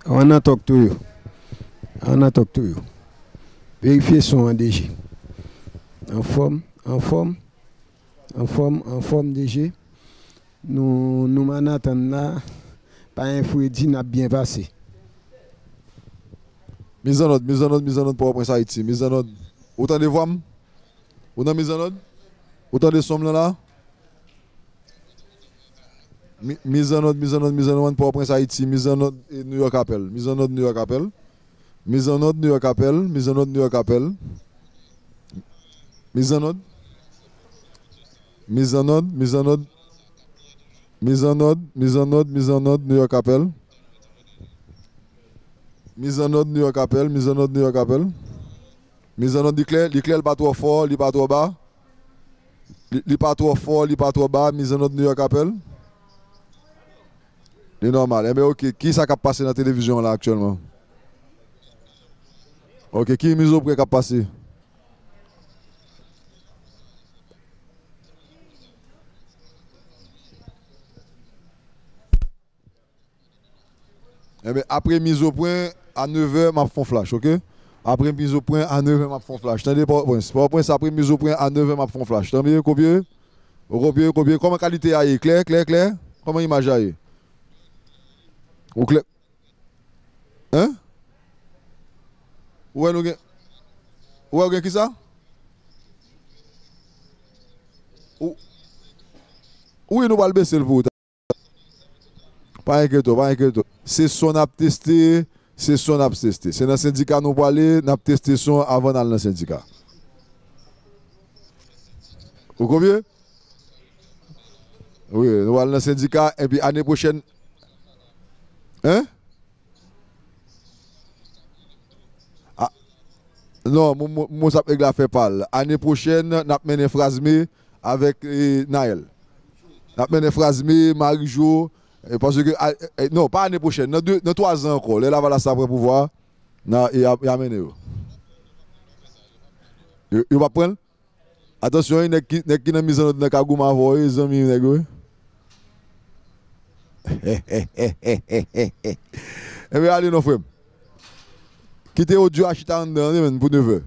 I wanna talk to you. I wanna talk to you. Vérifiez son en DG. En forme, en forme, en forme DG. Nous Manhattan là, pas un Freddy n'a bien passé. Mise en ordre, mise en ordre, mise en ordre pour Prince Haïti. Mise en ordre. Autant de voix. Autant mise en ordre. Autant de sommes là. Mise en ordre, mise en ordre, mise en ordre pour Prince Haïti. Mise en ordre et New York appel. Mise en ordre New York appel. Mise en ordre New York appel. Mise en ordre New York appel. Mise en ordre. Mise en ordre, mise en ordre. Mise en ordre, mise en ordre, mise en ordre, New York appel. Mise en ordre, New York appel, mise en ordre, New York appel. Mise en ordre, l'éclair, pas trop fort, il pas trop bas. Il pas trop fort, il pas trop bas, mise en ordre, New York appel. C'est normal. Eh bien, ok, qui ça qui a passé dans la télévision là actuellement? Ok, qui est mise au près qui a passé? Eh bien, après mise au point, à 9h, je fais flash, ok? Après mise au point, à 9h, je fais flash. Tendez pas, bon, c'est pas point, après mise au point, à 9h, je fais flash. Tendez, combien? Combien? Comment qualité est? Clair, clair, clair? Comment image est? Ou clair? Hein? Ouais, nous ouais, qui ça? Ou- Oui, nous allons baisser le vote. Pas inquiète, pas inquiète. C'est son a testé, c'est son a testé. C'est dans le syndicat nous pour aller, nous avons testé son avant d'aller dans le syndicat. Vous comprenez? Oui, nous allons dans le syndicat et puis année prochaine. Hein? Ah, non, mon ça la fait pas. Année prochaine, nous avons mené phrase avec Naël. Nous avons mené phrase Marie-Jo. Parce que, non, pas l'année prochaine, dans 3 ans encore. Là, voilà ça pour pouvoir. Il a amené. Il va prendre. Attention, il y a qui n'a mis en notre cagouma avant, les amis, nègre. Eh bien, allez, nos frères. Quittez audio à chita en dedans, pour 9 heures.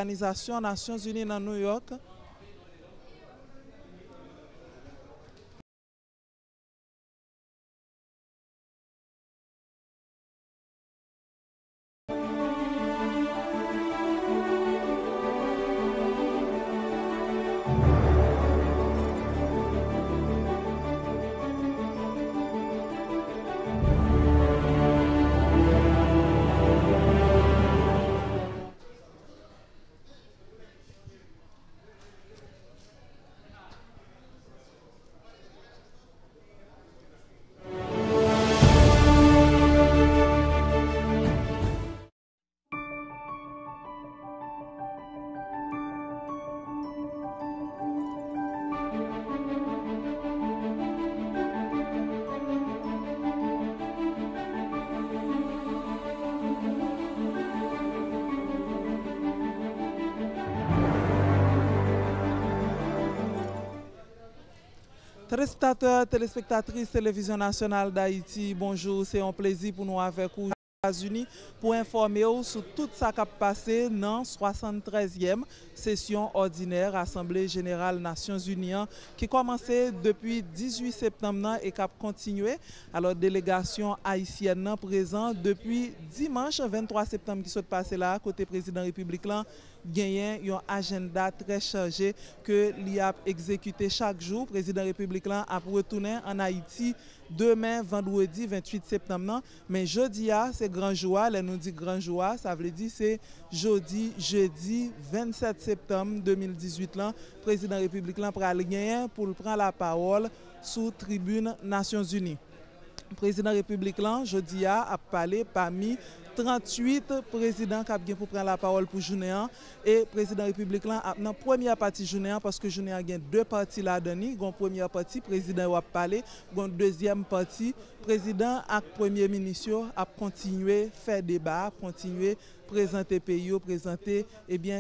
Organisation Nations Unies dans New York. Téléspectateurs, téléspectatrices, Télévision Nationale d'Haïti, bonjour, c'est un plaisir pour nous avec vous. États-Unis pour informer sur tout ça qui a passé dans la 73e session ordinaire Assemblée Générale Nations Unies qui a commencé depuis 18 septembre et qui a continué. Alors, délégation haïtienne présente depuis dimanche 23 septembre qui s'est passé là, côté président République là, gagné un agenda très chargé que l'IA a exécuté chaque jour. Le président République là a retourné en Haïti demain, vendredi 28 septembre. Mais jeudi, c'est grand jour. Elle nous dit grand jour, ça veut dire c'est jeudi 27 septembre 2018. Le président République là pour prendre la parole sous tribune Nations Unies. Le président République là, jeudi, a parlé parmi 38 présidents qui ont pour prendre la parole pour journée et le président République là a dans première partie journée parce que journée a deux parties là-dedans, une première partie président a parlé, une deuxième partie président et premier ministre a continué faire débat, continuer présenter pays, présenter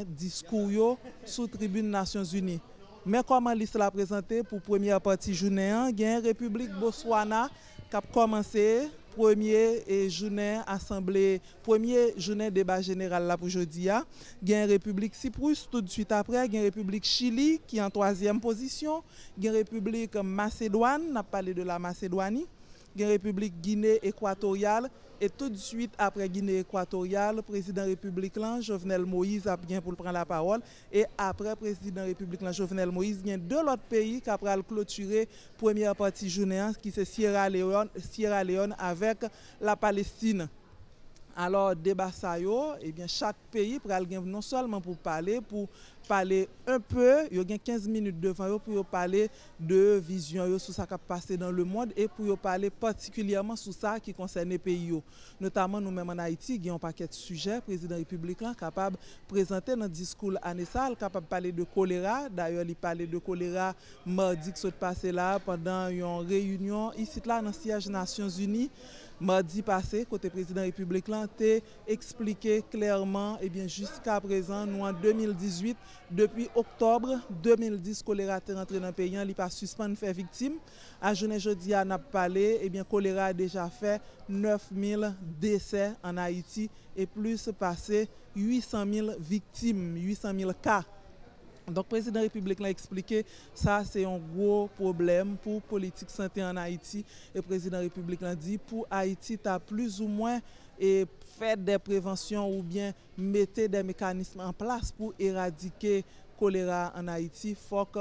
discours sous tribune Nations Unies. Mais comment liste la présenter pour première partie journée, il y a une République Botswana qui a commencé premier journée débat général là pour aujourd'hui. Il y a une République Cyprus tout de suite après, il y a une République Chili qui est en troisième position, il y a une République Macédoine, on a parlé de la Macédoine, il y a une République Guinée équatoriale et tout de suite après Guinée équatoriale, le président République Jovenel Moïse a bien pour prendre la parole et après président République Jovenel Moïse, il y a deux autres pays qui après clôturer première partie journée qui c'est Sierra Leone avec la Palestine. Alors débat ça chaque pays pral non seulement pour parler un peu, il y a 15 minutes devant eux pour parler de vision sur ça qui a passé dans le monde et pour parler particulièrement sur ça qui concerne les pays. Notamment nous-mêmes en Haïti, il y a un paquet de sujets, le président républicain capable de présenter dans le discours à Nationale, capable de parler de choléra. D'ailleurs, il parlait de choléra mardi qui s'est passé là pendant une réunion ici là dans le siège des Nations Unies. Mardi passé, côté président républicain, a expliqué clairement, jusqu'à présent, nous en 2018, depuis octobre 2010, choléra est rentré dans le pays, il n'a pas suspendu faire victime. À journée jeudi, on a parlé, choléra a déjà fait 9000 décès en Haïti et plus passé 800 000 victimes, 800 000 cas. Donc, le président républicain a expliqué ça, c'est un gros problème pour la politique santé en Haïti. Et le président républicain a dit pour Haïti, tu as plus ou moins fait des préventions ou bien mettre des mécanismes en place pour éradiquer le choléra en Haïti. Il faut que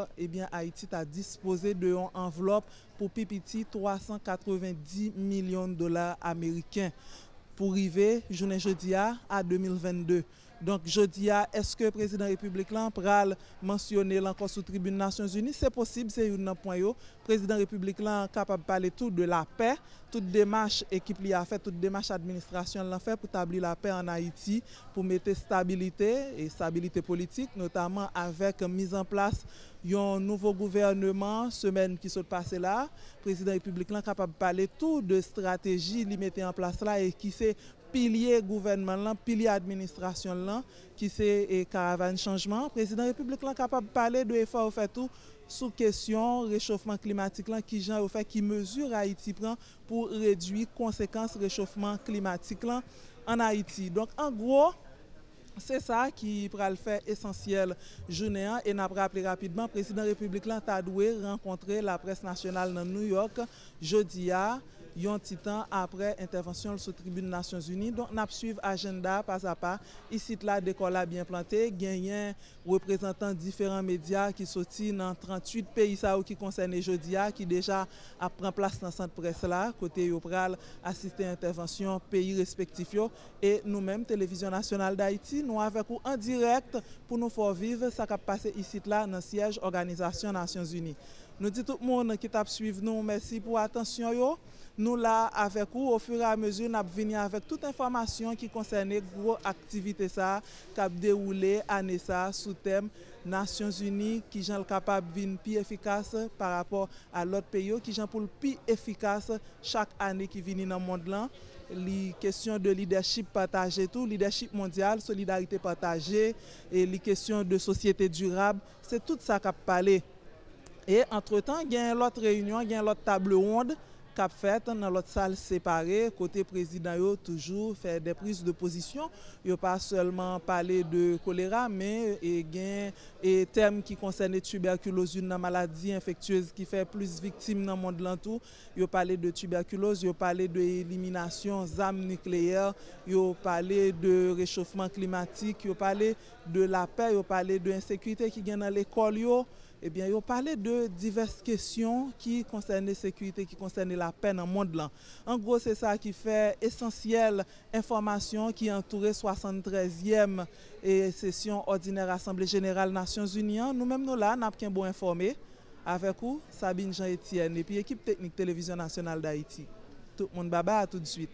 Haïti a disposé d'une enveloppe pour PPT 390 millions de dollars américains pour arriver journée jeudi à 2022. Donc, jeudi, est-ce que le président républicain pral mentionner encore sous tribune Nations Unies? C'est possible, c'est un point. Le président républicain est capable de parler tout de la paix, toute démarche équipe li a fait, toute démarche administration l'a fait pour établir la paix en Haïti, pour mettre stabilité politique, notamment avec mise en place un nouveau gouvernement semaine qui s'est passé là. Le président républicain est capable de parler tout de stratégie li mettait en place là et qui c'est pilier gouvernement là, pilier administration là, qui c'est caravane changement. Le président républicain est capable de parler de efforts fait tout sous question réchauffement climatique là, qui genre fait qui mesure Haïti prend pour réduire conséquences réchauffement climatique là en Haïti. Donc en gros, C'est ça qui va le faire essentiel journée et n'a rappelé rapidement président République t'a doué rencontrer la presse nationale dans New York jeudi a un petit temps après intervention sur tribune Nations Unies. Donc n'a suivre agenda pas à pas. Ici là décor là bien planté, gagné représentants différents médias qui sorti dans 38 pays ça qui concerne jeudi a qui déjà a pris place dans centre presse là côté yo pral assister à intervention pays respectifs et nous-mêmes télévision nationale d'Haïti nous avec vous en direct pour nous faire vivre ça qui a passé ici là dans siège organisation Nations Unies. Nous dit tout le monde qui t'a suivre nous merci pour attention yo. Nous là avec vous au fur et à mesure nous venir avec toute information qui concerne gros activité ça qui a déroulé année ça sous thème Nations Unies qui sont capable de plus efficace par rapport à l'autre pays qui sont pour le plus efficace chaque année qui vient dans le monde là. Les questions de leadership partagé, tout leadership mondial, solidarité partagée et les questions de société durable, c'est tout ça qu'a parlé. Et entre-temps, il y a l'autre réunion, il y a l'autre table ronde qu'a fait dans l'autre salle séparée côté président yo toujours faire des prises de position, yo pas seulement parler de choléra mais et gain et thème qui concerne tuberculose une maladie infectieuse qui fait plus victimes dans le monde l'entour, yo parler de tuberculose, yo parler de élimination armes nucléaires, yo parler de réchauffement climatique, yo parler de la paix, yo parler de insécurité qui gagne dans l'école yo. Eh bien, ils parlé de diverses questions qui concernent la sécurité, qui concernent la paix dans le monde. Là. En gros, c'est ça qui fait essentielle information qui entoure 73e session ordinaire Assemblée Générale Nations Unies. Nous-mêmes, nous là, nous avons bon informé avec vous, Sabine Jean-Etienne, et puis équipe technique Télévision Nationale d'Haïti. Tout le monde, baba, à tout de suite.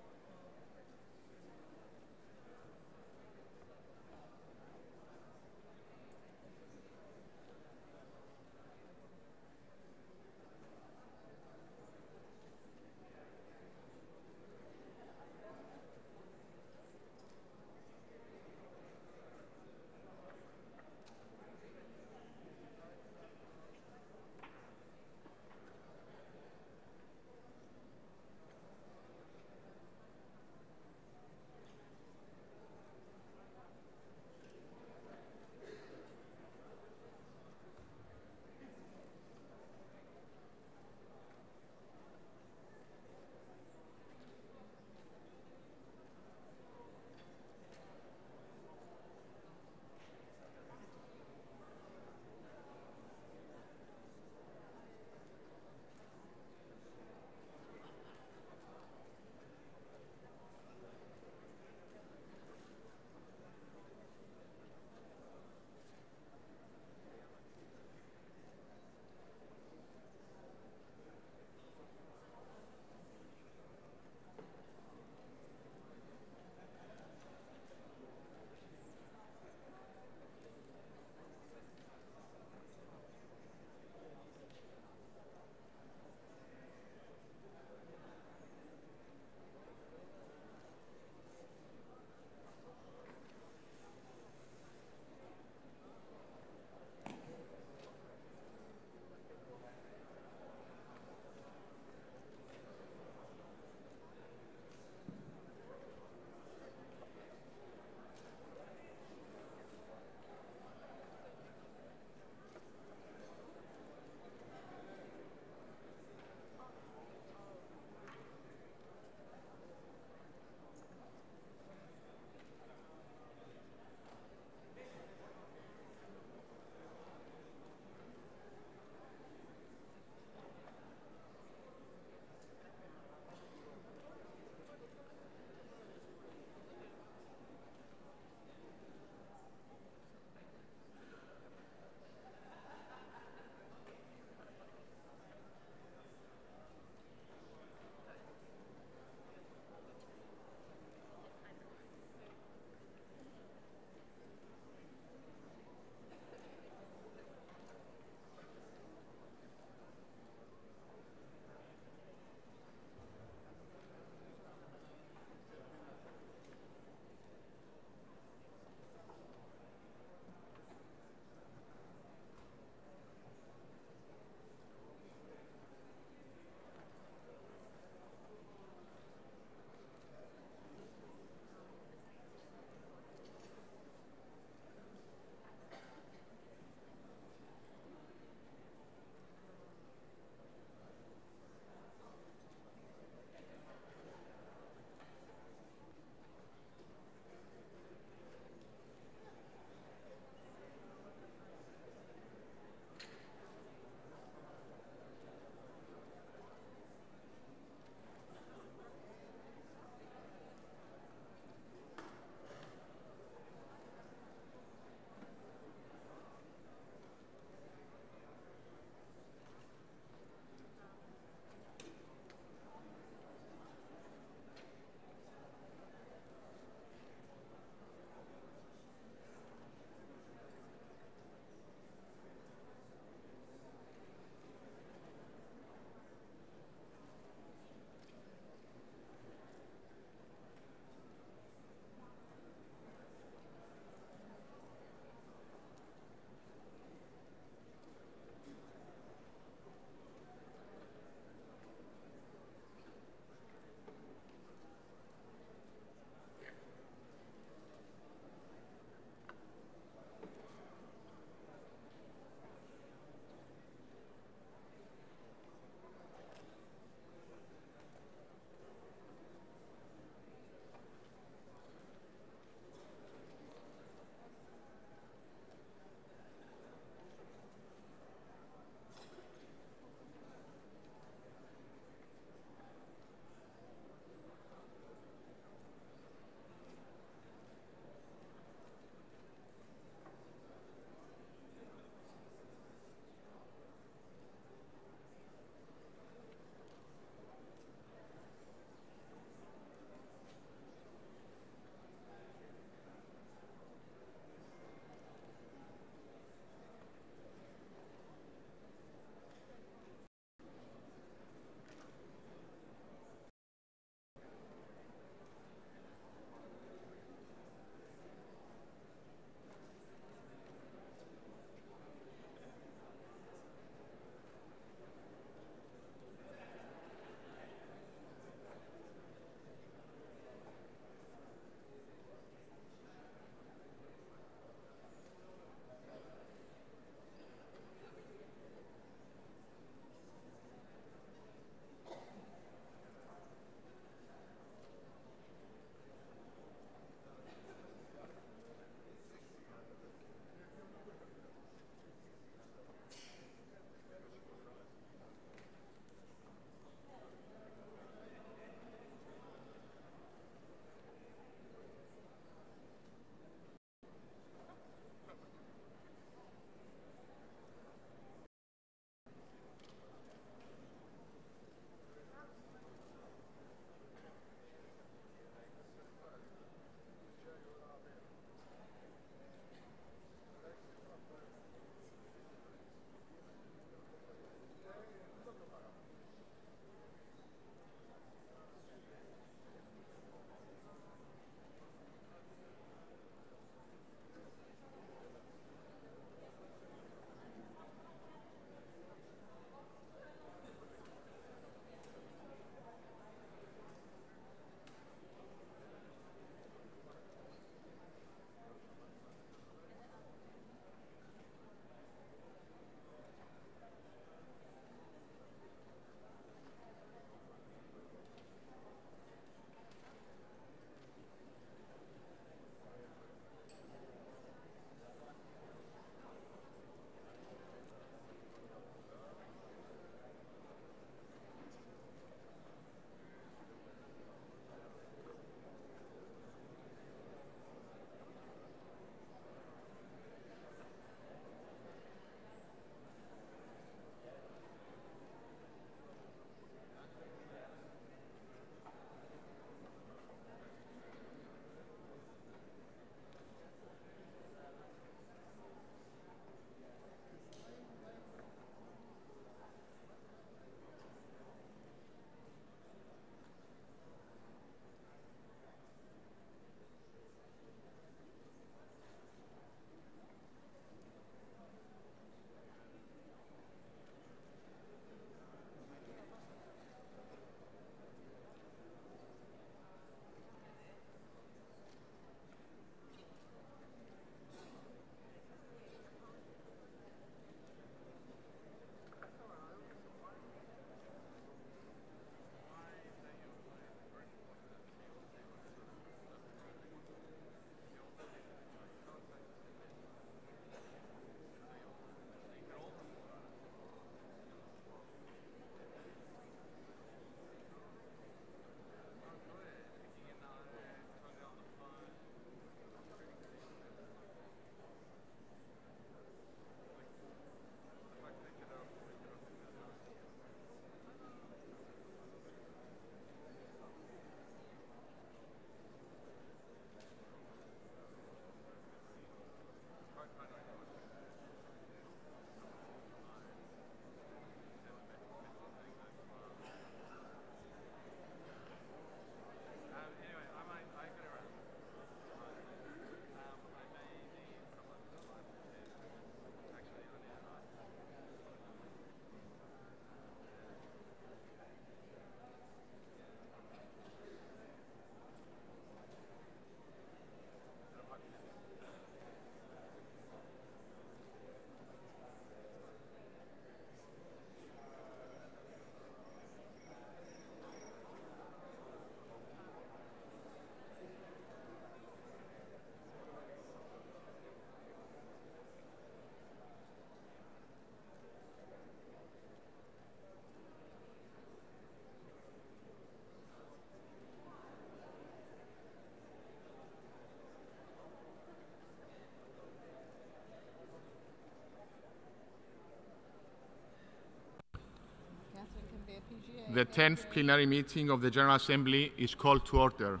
The 10th plenary meeting of the General Assembly is called to order.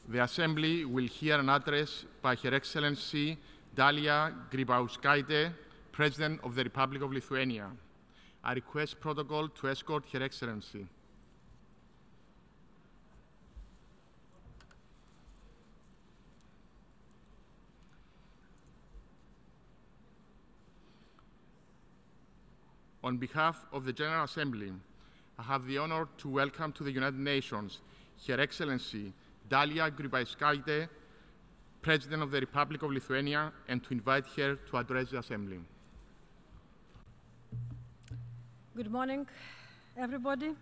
The Assembly will hear an address by Her Excellency Dalia Grybauskaite, President of the Republic of Lithuania. I request protocol to escort Her Excellency. On behalf of the General Assembly, I have the honor to welcome to the United Nations Her Excellency Dalia Grybauskaite, President of the Republic of Lithuania, and to invite her to address the Assembly. Good morning, everybody.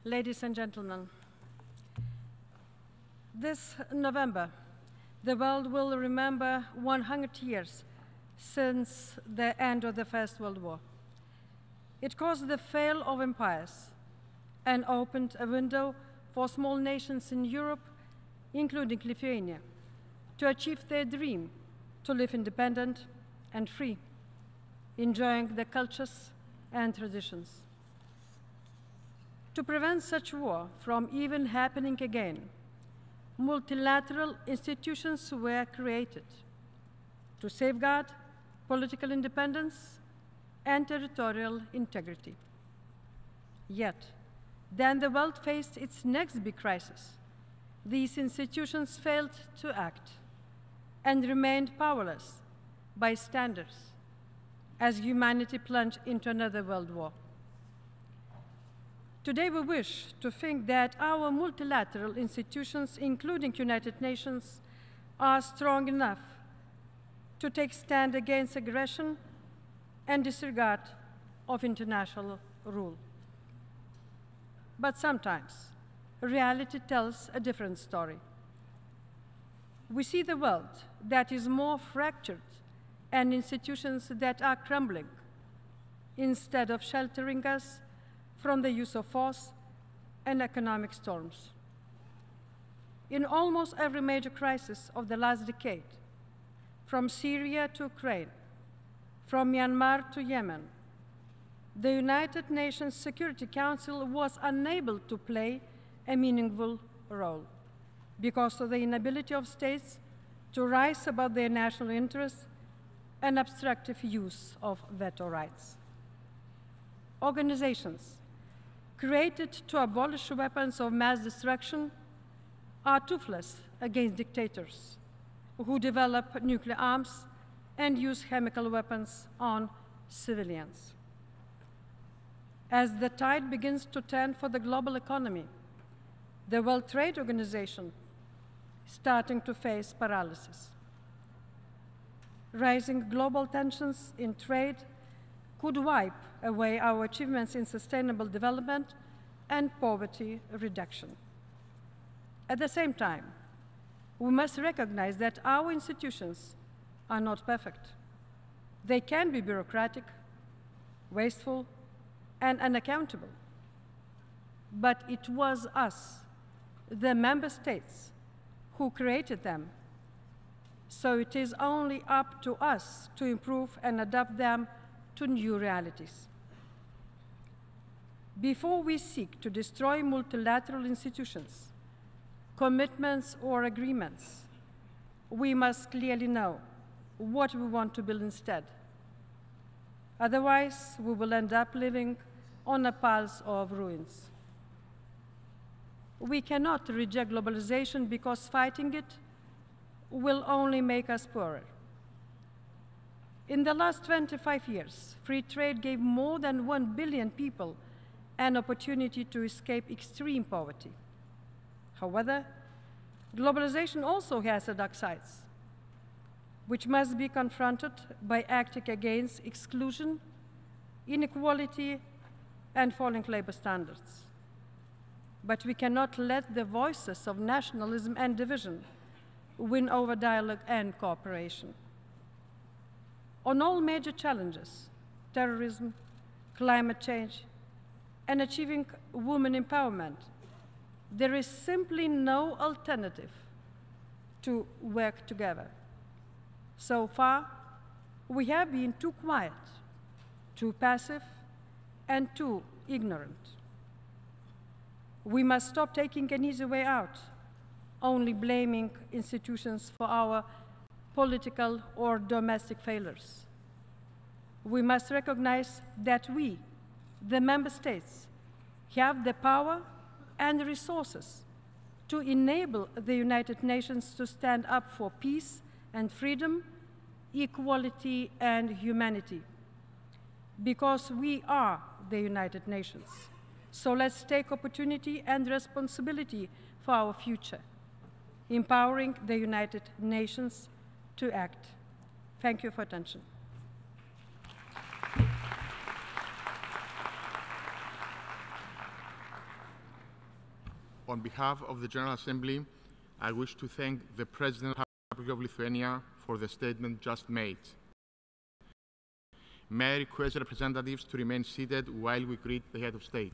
Ladies and gentlemen, this November, the world will remember 100 years since the end of the First World War. It caused the fall of empires and opened a window for small nations in Europe, including Lithuania, to achieve their dream to live independent and free, enjoying their cultures and traditions. To prevent such war from even happening again, multilateral institutions were created to safeguard political independence and territorial integrity. Yet, then the world faced its next big crisis. These institutions failed to act and remained powerless bystanders as humanity plunged into another world war. Today we wish to think that our multilateral institutions, including United Nations, are strong enough to take stand against aggression and disregard of international rule. But sometimes, reality tells a different story. We see the world that is more fractured and institutions that are crumbling instead of sheltering us from the use of force and economic storms. In almost every major crisis of the last decade, from Syria to Ukraine, from Myanmar to Yemen, the United Nations Security Council was unable to play a meaningful role because of the inability of states to rise above their national interests and obstructive use of veto rights. Organizations created to abolish weapons of mass destruction are toothless against dictators who develop nuclear arms and use chemical weapons on civilians. As the tide begins to turn for the global economy, the World Trade Organization is starting to face paralysis. Rising global tensions in trade could wipe away our achievements in sustainable development and poverty reduction. At the same time, we must recognize that our institutions are not perfect. They can be bureaucratic, wasteful, and unaccountable. But it was us, the member states, who created them. So it is only up to us to improve and adapt them to new realities. Before we seek to destroy multilateral institutions, commitments, or agreements, we must clearly know what we want to build instead. Otherwise, we will end up living on a pile of ruins. We cannot reject globalization because fighting it will only make us poorer. In the last 25 years, free trade gave more than 1 billion people an opportunity to escape extreme poverty. However, globalization also has dark sides, which must be confronted by acting against exclusion, inequality, and falling labor standards. But we cannot let the voices of nationalism and division win over dialogue and cooperation. On all major challenges, terrorism, climate change, and achieving women empowerment, there is simply no alternative to work together. So far, we have been too quiet, too passive, and too ignorant. We must stop taking an easy way out, only blaming institutions for our political or domestic failures. We must recognize that we, the member states, have the power and the resources to enable the United Nations to stand up for peace and freedom, equality and humanity. Because we are the United Nations. So let's take opportunity and responsibility for our future, empowering the United Nations to act. Thank you for attention. On behalf of the General Assembly, I wish to thank the President of the Republic of Lithuania for the statement just made. May I request representatives to remain seated while we greet the head of state.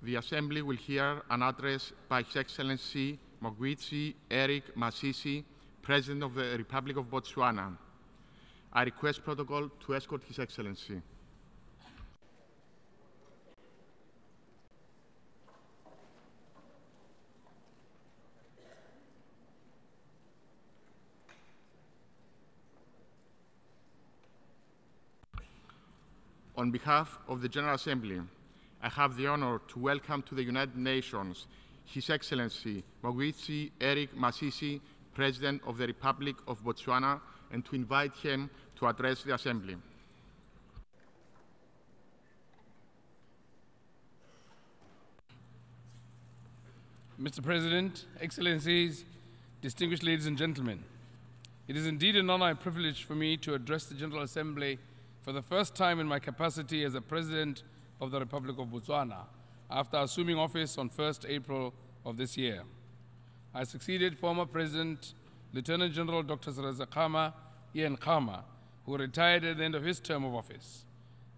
The Assembly will hear an address by His Excellency Mogwitsi Eric Masisi, President of the Republic of Botswana. I request protocol to escort His Excellency. On behalf of the General Assembly, I have the honor to welcome to the United Nations His Excellency Mogwitsi Eric Masisi, President of the Republic of Botswana, and to invite him to address the Assembly. Mr. President, Excellencies, distinguished ladies and gentlemen, it is indeed an honor and privilege for me to address the General Assembly for the first time in my capacity as a President of the Republic of Botswana, after assuming office on 1st April of this year. I succeeded former President, Lieutenant General Dr. Seretse Ian Khama, who retired at the end of his term of office.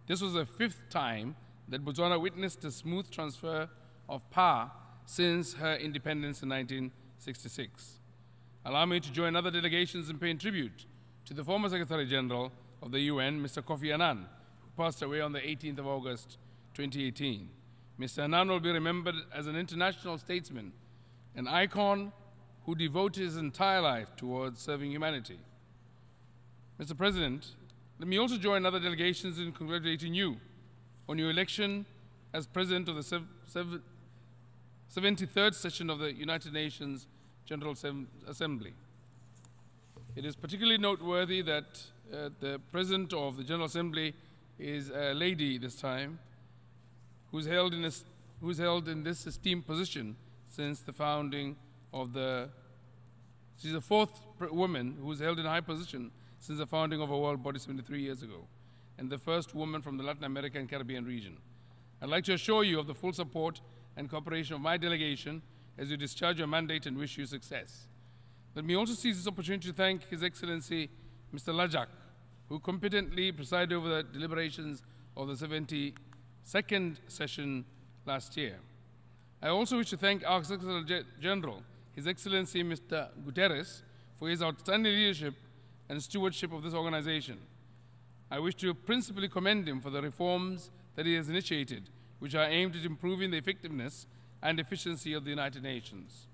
This was the 5th time that Botswana witnessed a smooth transfer of power since her independence in 1966. Allow me to join other delegations in paying tribute to the former Secretary General of the UN, Mr. Kofi Annan, who passed away on the 18th of August, 2018. Mr. Annan will be remembered as an international statesman, an icon who devoted his entire life towards serving humanity. Mr. President, let me also join other delegations in congratulating you on your election as President of the 73rd session of the United Nations General Assembly. It is particularly noteworthy that the President of the General Assembly is a lady this time, who's held in this esteemed position since the founding of she's the 4th woman who's held in a high position since the founding of our world body 73 years ago, and the first woman from the Latin America and Caribbean region. I'd like to assure you of the full support and cooperation of my delegation as you discharge your mandate and wish you success. Let me also seize this opportunity to thank His Excellency Mr. Lajak, who competently presided over the deliberations of the 72nd session last year. I also wish to thank our Secretary General, His Excellency Mr. Guterres, for his outstanding leadership and stewardship of this organization. I wish to principally commend him for the reforms that he has initiated, which are aimed at improving the effectiveness and efficiency of the United Nations.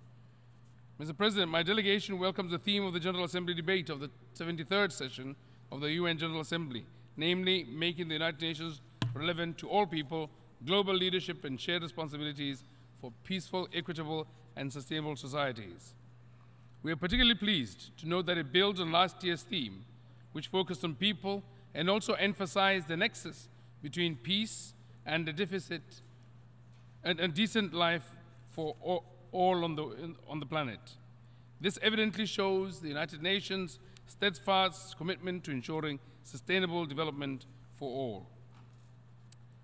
Mr. President, my delegation welcomes the theme of the General Assembly debate of the 73rd session of the UN General Assembly, namely making the United Nations relevant to all people, global leadership and shared responsibilities for peaceful, equitable, and sustainable societies. We are particularly pleased to note that it builds on last year's theme, which focused on people and also emphasized the nexus between peace and a deficit and a decent life for all on the planet. This evidently shows the United Nations' steadfast commitment to ensuring sustainable development for all.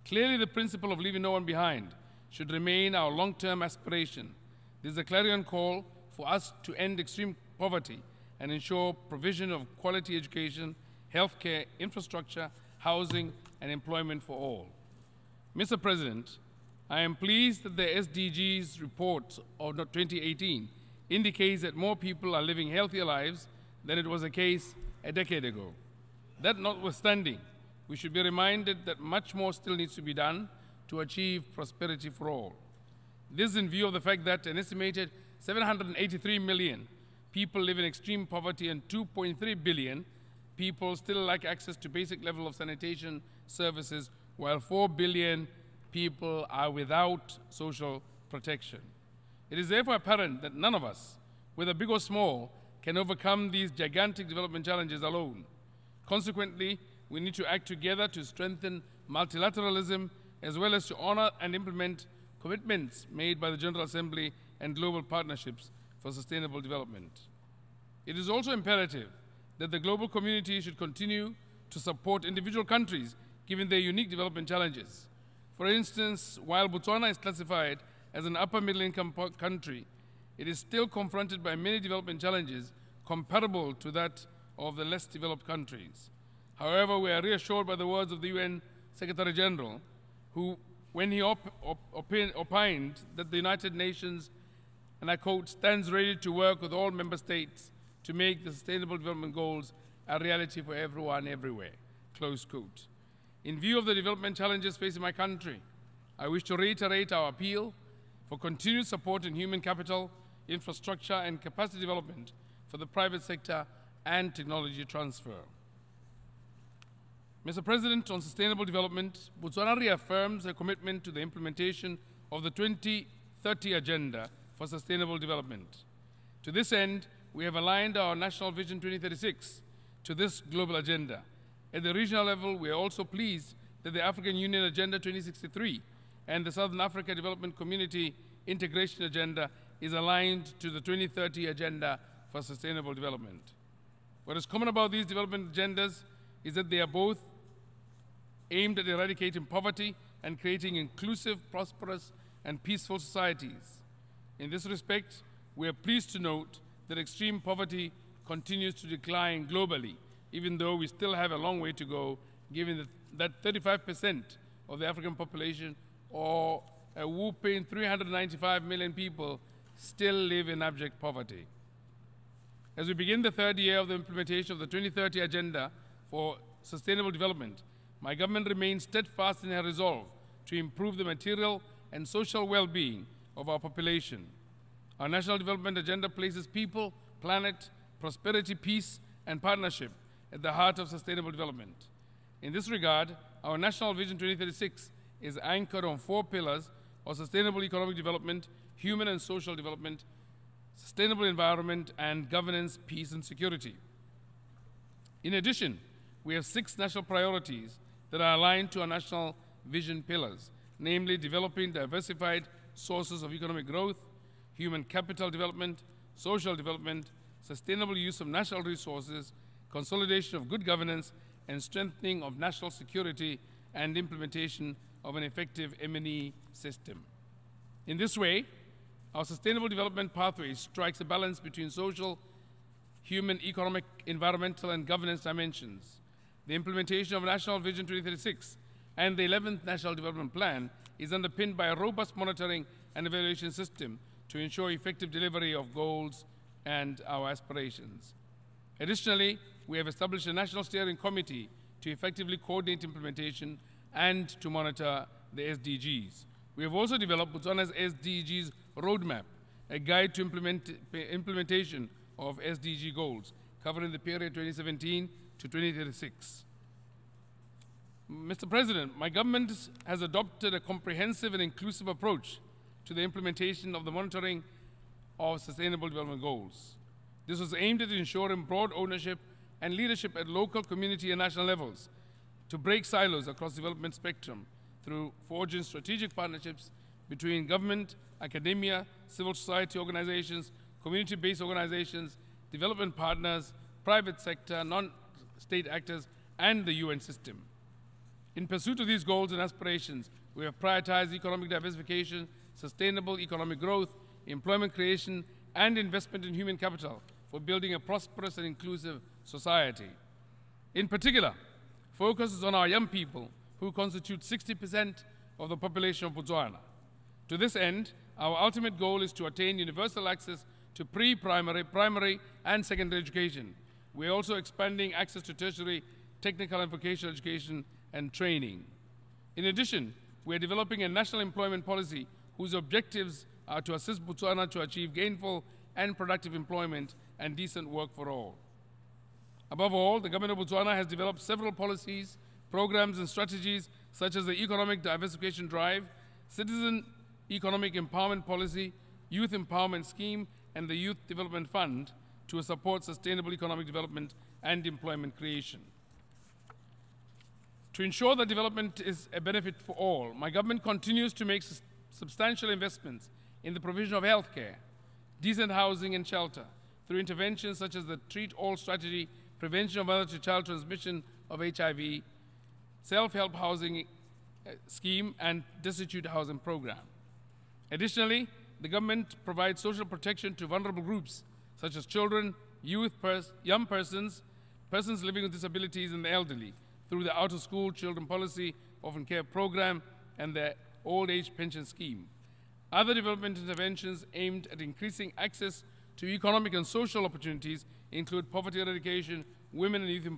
Clearly, the principle of leaving no one behind should remain our long-term aspiration. This is a clarion call for us to end extreme poverty and ensure provision of quality education, healthcare, infrastructure, housing, and employment for all. Mr. President, I am pleased that the SDGs report of 2018 indicates that more people are living healthier lives than it was the case a decade ago. That notwithstanding, we should be reminded that much more still needs to be done to achieve prosperity for all. This is in view of the fact that an estimated 783 million people live in extreme poverty and 2.3 billion people still lack access to basic level of sanitation services, while 4 billion people are without social protection. It is therefore apparent that none of us, whether big or small, can overcome these gigantic development challenges alone. Consequently, we need to act together to strengthen multilateralism as well as to honor and implement commitments made by the General Assembly and global partnerships for sustainable development. It is also imperative that the global community should continue to support individual countries given their unique development challenges. For instance, while Botswana is classified as an upper middle income country, it is still confronted by many development challenges comparable to that of the less developed countries. However, we are reassured by the words of the UN Secretary General, who, when he opined that the United Nations, and I quote, stands ready to work with all member states to make the Sustainable Development Goals a reality for everyone, everywhere, close quote. In view of the development challenges facing my country, I wish to reiterate our appeal for continued support in human capital, infrastructure, and capacity development for the private sector and technology transfer. Mr. President, on sustainable development, Botswana reaffirms a commitment to the implementation of the 2030 Agenda for Sustainable Development. To this end, we have aligned our National Vision 2036 to this global agenda. At the regional level, we are also pleased that the African Union Agenda 2063 and the Southern Africa Development Community Integration Agenda is aligned to the 2030 Agenda for Sustainable Development. What is common about these development agendas is that they are both aimed at eradicating poverty and creating inclusive, prosperous, and peaceful societies. In this respect, we are pleased to note that extreme poverty continues to decline globally, even though we still have a long way to go, given that 35% of the African population, or a whopping 395 million people, still live in abject poverty. As we begin the third year of the implementation of the 2030 Agenda for Sustainable Development, my government remains steadfast in her resolve to improve the material and social well-being of our population. Our National Development Agenda places people, planet, prosperity, peace, and partnership at the heart of sustainable development. In this regard, our National Vision 2036 is anchored on 4 pillars of sustainable economic development, human and social development, sustainable environment, and governance, peace, and security. In addition, we have 6 national priorities that are aligned to our national vision pillars, namely developing diversified sources of economic growth, human capital development, social development, sustainable use of natural resources, consolidation of good governance, and strengthening of national security and implementation of an effective M&E system. In this way, our sustainable development pathway strikes a balance between social, human, economic, environmental, and governance dimensions. The implementation of National Vision 2036 and the 11th National Development Plan is underpinned by a robust monitoring and evaluation system to ensure effective delivery of goals and our aspirations. Additionally, we have established a National Steering Committee to effectively coordinate implementation and to monitor the SDGs. We have also developed Botswana's SDGs Roadmap, a guide to implementation of SDG goals, covering the period 2017 to 2036. Mr. President, my government has adopted a comprehensive and inclusive approach to the implementation of the monitoring of Sustainable Development Goals. This was aimed at ensuring broad ownership and leadership at local, community, and national levels to break silos across the development spectrum through forging strategic partnerships between government, academia, civil society organizations, community-based organizations, development partners, private sector, non-state actors, and the UN system. In pursuit of these goals and aspirations, we have prioritized economic diversification, sustainable economic growth, employment creation, and investment in human capital for building a prosperous and inclusive society. In particular, focus is on our young people, who constitute 60% of the population of Botswana. To this end, our ultimate goal is to attain universal access to pre-primary, primary, and secondary education. We are also expanding access to tertiary, technical and vocational education and training. In addition, we are developing a national employment policy whose objectives are to assist Botswana to achieve gainful and productive employment and decent work for all. Above all, the government of Botswana has developed several policies, programs, and strategies such as the Economic Diversification Drive, Citizen Economic Empowerment Policy, Youth Empowerment Scheme, and the Youth Development Fund to support sustainable economic development and employment creation. To ensure that development is a benefit for all, my government continues to make substantial investments in the provision of healthcare, decent housing and shelter, through interventions such as the Treat All strategy, prevention of mother-to-child transmission of HIV, self-help housing scheme, and destitute housing program. Additionally, the government provides social protection to vulnerable groups such as children, youth, young persons, persons living with disabilities, and the elderly through the out-of-school children policy, orphan care program, and the old age pension scheme. Other development interventions aimed at increasing access to economic and social opportunities include poverty eradication, women and youth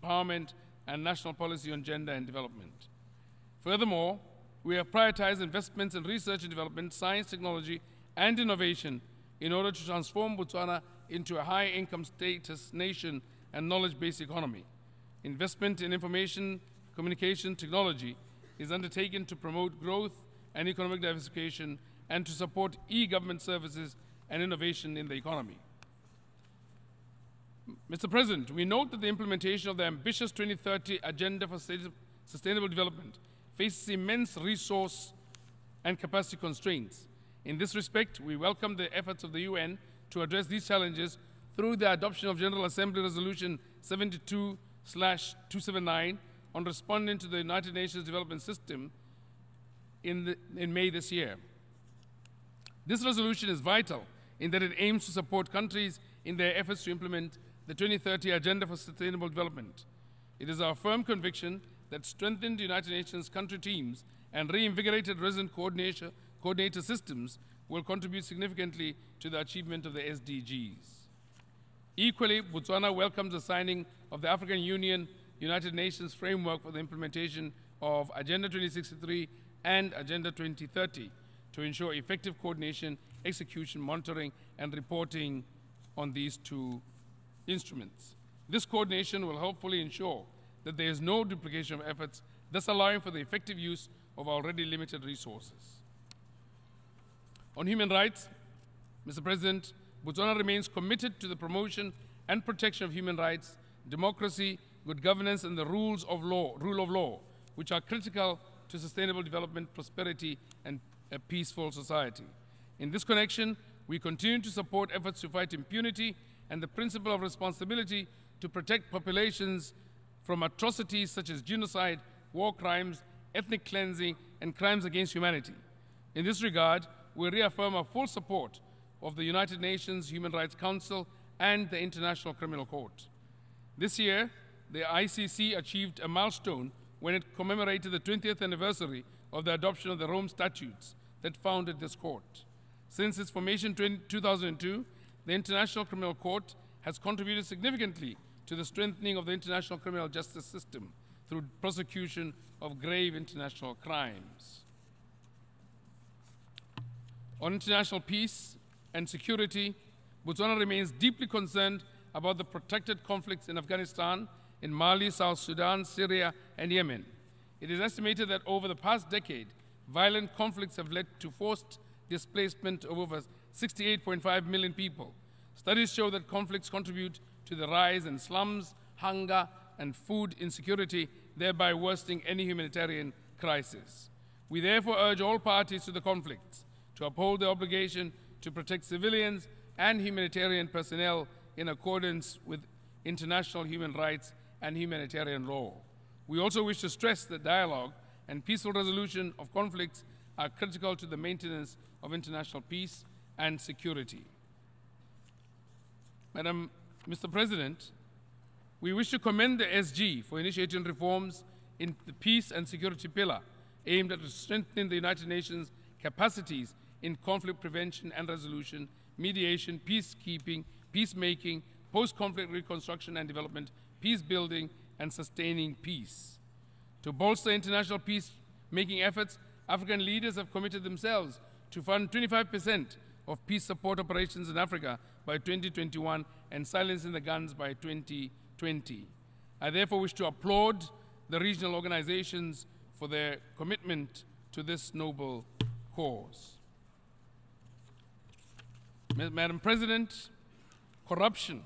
empowerment, and national policy on gender and development. Furthermore, we have prioritized investments in research and development, science, technology, and innovation in order to transform Botswana into a high-income status nation and knowledge-based economy. Investment in information, communication, technology is undertaken to promote growth and economic diversification and to support e-government services and innovation in the economy. Mr. President, we note that the implementation of the ambitious 2030 Agenda for Sustainable Development faces immense resource and capacity constraints. In this respect, we welcome the efforts of the UN to address these challenges through the adoption of General Assembly Resolution 72/279 on responding to the United Nations Development System in May this year. This resolution is vital in that it aims to support countries in their efforts to implement the 2030 Agenda for Sustainable Development. It is our firm conviction that strengthened United Nations country teams and reinvigorated resident coordinator systems will contribute significantly to the achievement of the SDGs. Equally, Botswana welcomes the signing of the African Union United Nations Framework for the implementation of Agenda 2063 and Agenda 2030 to ensure effective coordination, execution, monitoring, and reporting on these two instruments. This coordination will hopefully ensure that there is no duplication of efforts, thus allowing for the effective use of already limited resources. On human rights, Mr. President, Botswana remains committed to the promotion and protection of human rights, democracy, good governance, and the rule of law, which are critical to sustainable development, prosperity, and a peaceful society. In this connection, we continue to support efforts to fight impunity and the principle of responsibility to protect populations from atrocities such as genocide, war crimes, ethnic cleansing, and crimes against humanity. In this regard, we reaffirm our full support of the United Nations Human Rights Council and the International Criminal Court. This year, the ICC achieved a milestone when it commemorated the 20th anniversary of the adoption of the Rome Statutes that founded this court. Since its formation in 2002, the International Criminal Court has contributed significantly to the strengthening of the international criminal justice system through prosecution of grave international crimes. On international peace and security, Botswana remains deeply concerned about the protracted conflicts in Afghanistan, in Mali, South Sudan, Syria, and Yemen. It is estimated that over the past decade, violent conflicts have led to forced displacement of over 68.5 million people. Studies show that conflicts contribute to the rise in slums, hunger, and food insecurity, thereby worsening any humanitarian crisis. We therefore urge all parties to the conflicts to uphold their obligation to protect civilians and humanitarian personnel in accordance with international human rights and humanitarian law. We also wish to stress that dialogue and peaceful resolution of conflicts are critical to the maintenance of international peace and security. Mr. President, we wish to commend the SG for initiating reforms in the peace and security pillar aimed at strengthening the United Nations capacities in conflict prevention and resolution, mediation, peacekeeping, peacemaking, post-conflict reconstruction and development, peace building, and sustaining peace. To bolster international peace-making efforts, African leaders have committed themselves to fund 25% of peace support operations in Africa by 2021 and silencing the guns by 2020. I therefore wish to applaud the regional organizations for their commitment to this noble cause. Madam President, corruption